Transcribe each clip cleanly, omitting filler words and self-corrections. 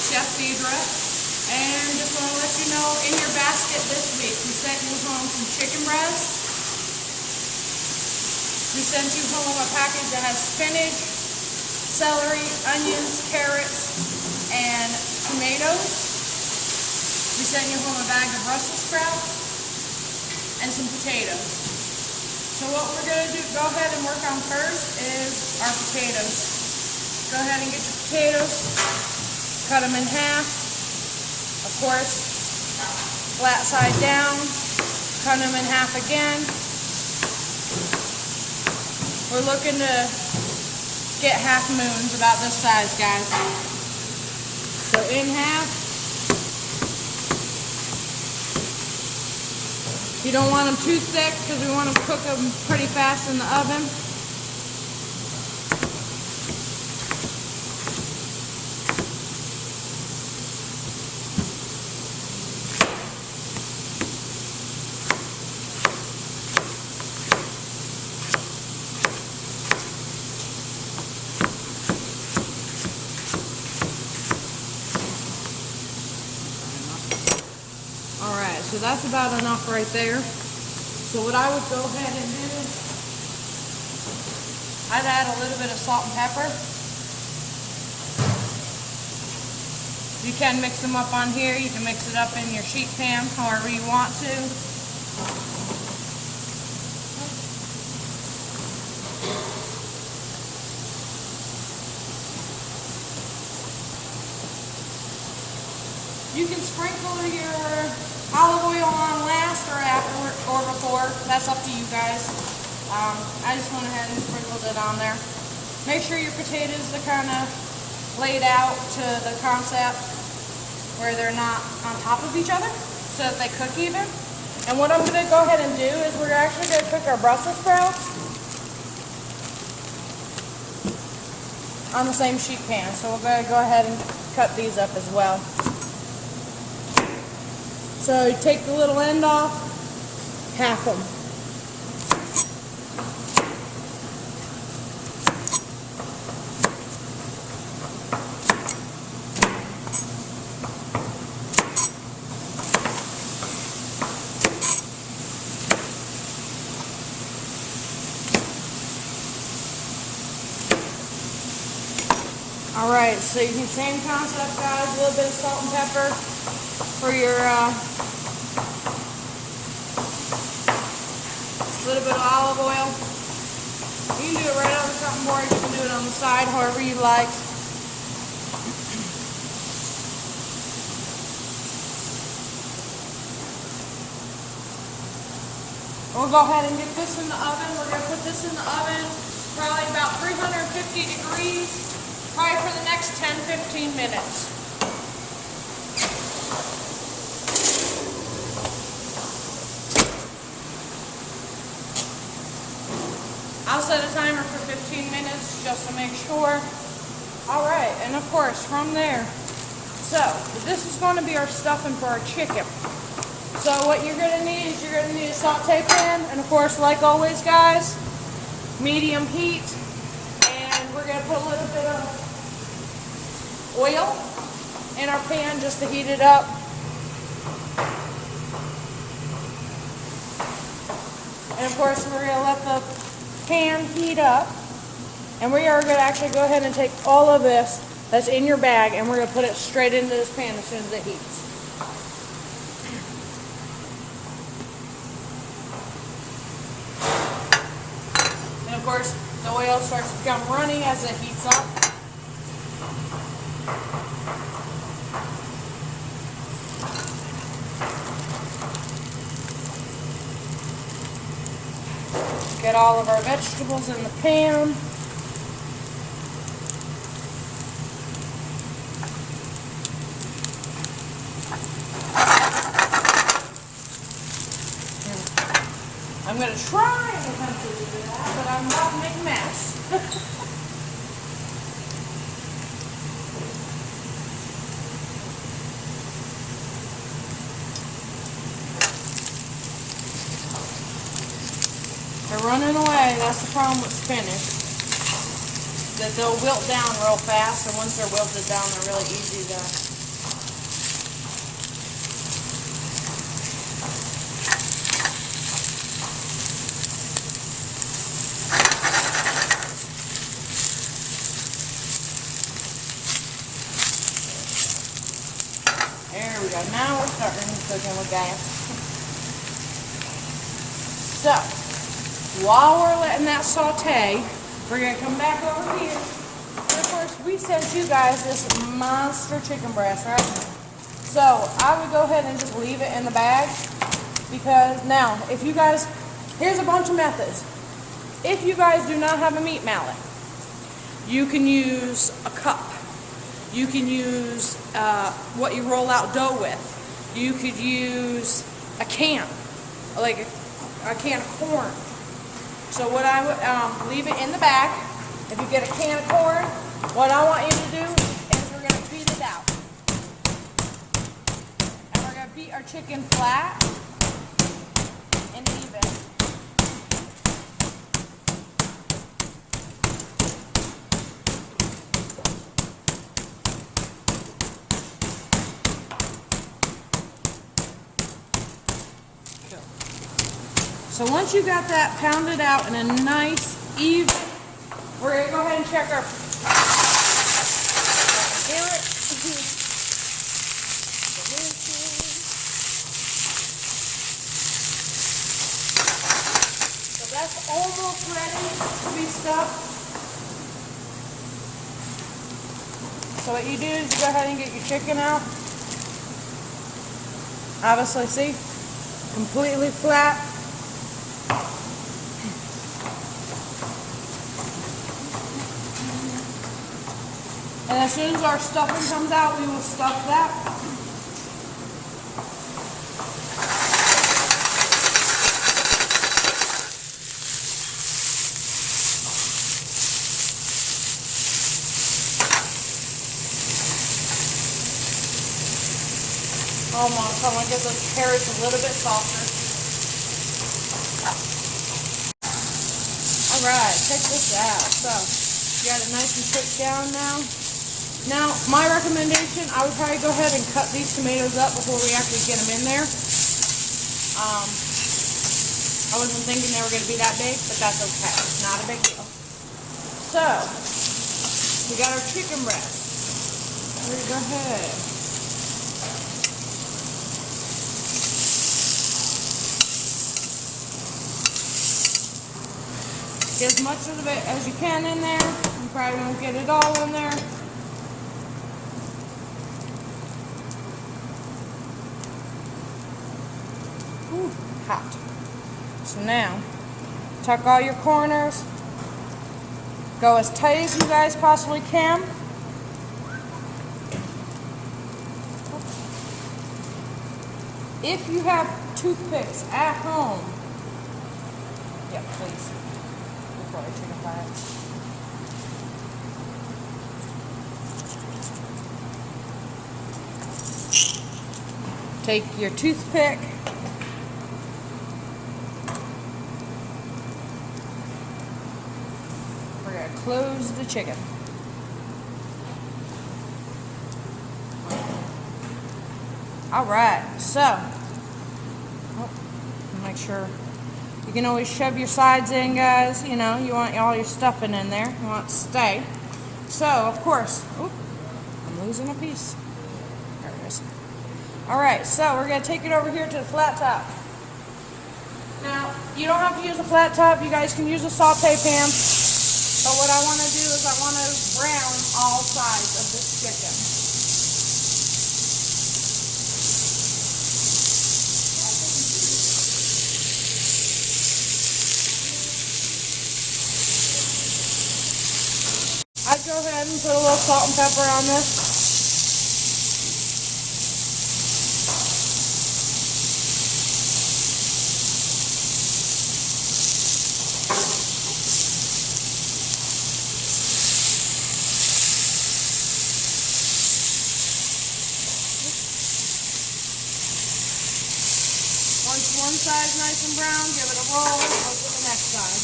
Chef Deidre, and just want to let you know, in your basket this week, we sent you home some chicken breasts. We sent you home a package that has spinach, celery, onions, carrots, and tomatoes. We sent you home a bag of Brussels sprouts and some potatoes. So what we're going to go ahead and work on first is our potatoes. Go ahead and get your potatoes, cut them in half, of course, flat side down, cut them in half again. We're looking to get half moons about this size, guys. So in half. You don't want them too thick because we want to cook them pretty fast in the oven. So that's about enough right there. So what I would go ahead and do, I'd add a little bit of salt and pepper. You can mix them up on here. You can mix it up in your sheet pan, however you want to. You can sprinkle your olive oil on last or after or before. That's up to you guys. I just went ahead and sprinkled it on there. Make sure your potatoes are kind of laid out to the concept where they're not on top of each other so that they cook even. And what I'm going to go ahead and do is we're actually going to cook our Brussels sprouts on the same sheet pan. So we're going to go ahead and cut these up as well. So you take the little end off, half them. Alright, so you can, same concept guys, a little bit of salt and pepper for your little bit of olive oil. You can do it right on the cutting board, you can do it on the side, however you like. We'll go ahead and get this in the oven. We're going to put this in the oven probably about 350 degrees, probably for the next 10-15 minutes. I'll set a timer for 15 minutes just to make sure. Alright, and of course from there, so this is going to be our stuffing for our chicken. So what you're going to need is you're going to need a saute pan, and of course, like always guys, medium heat, and we're going to put a little bit of oil in our pan just to heat it up. And of course we're going to let the pan heat up, and we are going to actually go ahead and take all of this that's in your bag and we're going to put it straight into this pan as soon as it heats. And of course the oil starts to become runny as it heats up. Get all of our vegetables in the pan. I'm going to try and attempt to do that, but I'm about to make a mess. They're running away. That's the problem with spinach. That they'll wilt down real fast, and once they're wilted down, they're really easy to we go. Now we're starting cooking with gas. So, while we're letting that saute, we're going to come back over here. And of course, we sent you guys this monster chicken breast, right? So, I would go ahead and just leave it in the bag. Because now, if you guys, here's a bunch of methods. If you guys do not have a meat mallet, you can use a cup. You can use what you roll out dough with. You could use a can, like a can of corn. So what I would, leave it in the bag. If you get a can of corn, what I want you to do is we're going to beat it out. And we're going to beat our chicken flat and even. So once you got that pounded out in a nice, even, we're going to go ahead and check our carrot. So that's almost ready to be stuffed. So what you do is you go ahead and get your chicken out. Obviously, see? Completely flat. And as soon as our stuffing comes out, we will stuff that. Almost. I want to get those carrots a little bit softer. Alright, check this out. So, you got it nice and cooked down now. Now, my recommendation, I would probably go ahead and cut these tomatoes up before we actually get them in there. I wasn't thinking they were going to be that big, but that's okay. It's not a big deal. So, we got our chicken breast. We're going to go ahead. Get as much of it as you can in there. You probably won't get it all in there. Ooh, hot. So now, tuck all your corners. Go as tight as you guys possibly can. If you have toothpicks at home, yeah, please. Before I chicken fry. Take your toothpick. We're going to close the chicken. Alright, so, make sure, you can always shove your sides in, guys. You know, you want all your stuffing in there. You want it to stay. So, of course, I'm losing a piece. There it is. Alright, so we're going to take it over here to the flat top. Now, you don't have to use a flat top. You guys can use a saute pan. But what I want to do is I want to brown all sides of this chicken. I'd go ahead and put a little salt and pepper on this. Once one side is nice and brown, give it a roll, go to the next side.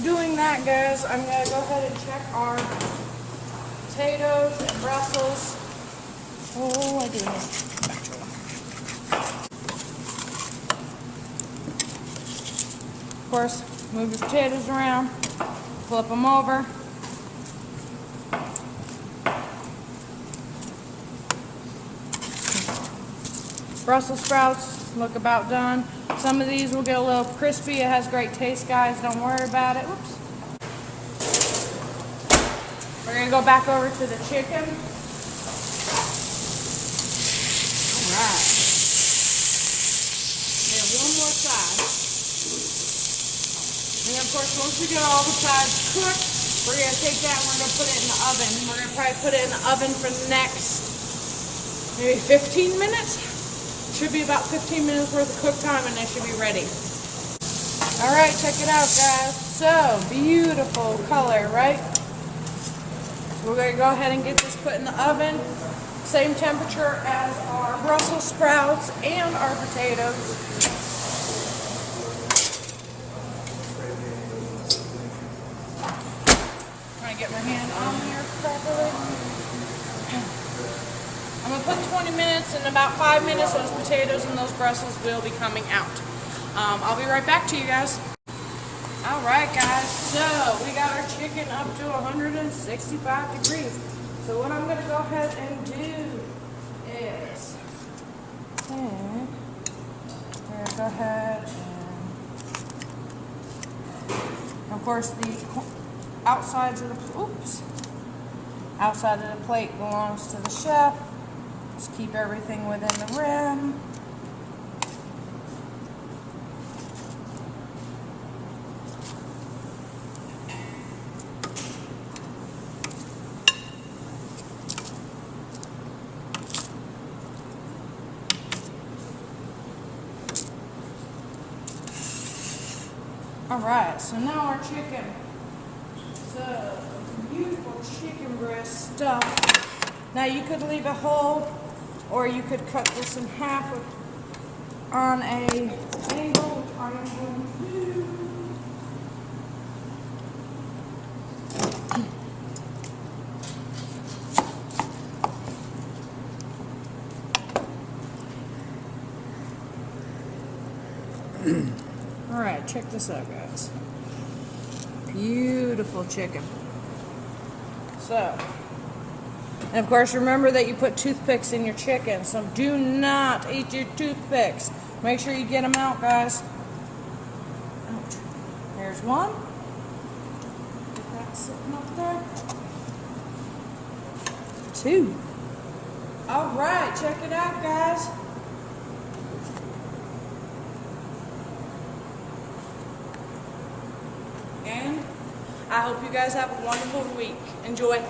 Doing that, guys, I'm going to go ahead and check our potatoes and Brussels. Oh, I do need spatula. Of course, move your potatoes around, flip them over. Brussels sprouts look about done. Some of these will get a little crispy. It has great taste, guys. Don't worry about it. Oops. We're going to go back over to the chicken. All right. One more side. And then of course, once we get all the sides cooked, we're going to take that and we're going to put it in the oven. We're going to probably put it in the oven for the next maybe 15 minutes. Should be about 15 minutes worth of cook time and it should be ready. All right, check it out, guys. So beautiful color, right? We're going to go ahead and get this put in the oven. Same temperature as our Brussels sprouts and our potatoes. Trying to get my hand on here properly. I'm going to put 20 minutes. In about 5 minutes, those potatoes and those Brussels will be coming out. I'll be right back to you guys. All right, guys. So we got our chicken up to 165 degrees. So what I'm going to go ahead and do is we're going to go ahead and, of course, the outside of the plate belongs to the chef. Just keep everything within the rim. Alright, so now our chicken. So, beautiful chicken breast stuff. Now you could leave it whole, or you could cut this in half on a angle, which I am going to do. Alright, check this out, guys. Beautiful chicken. So, and of course, remember that you put toothpicks in your chicken, so do not eat your toothpicks. Make sure you get them out, guys. Ouch. There's one. Get that sitting up there. Two. Alright, check it out, guys. And I hope you guys have a wonderful week. Enjoy.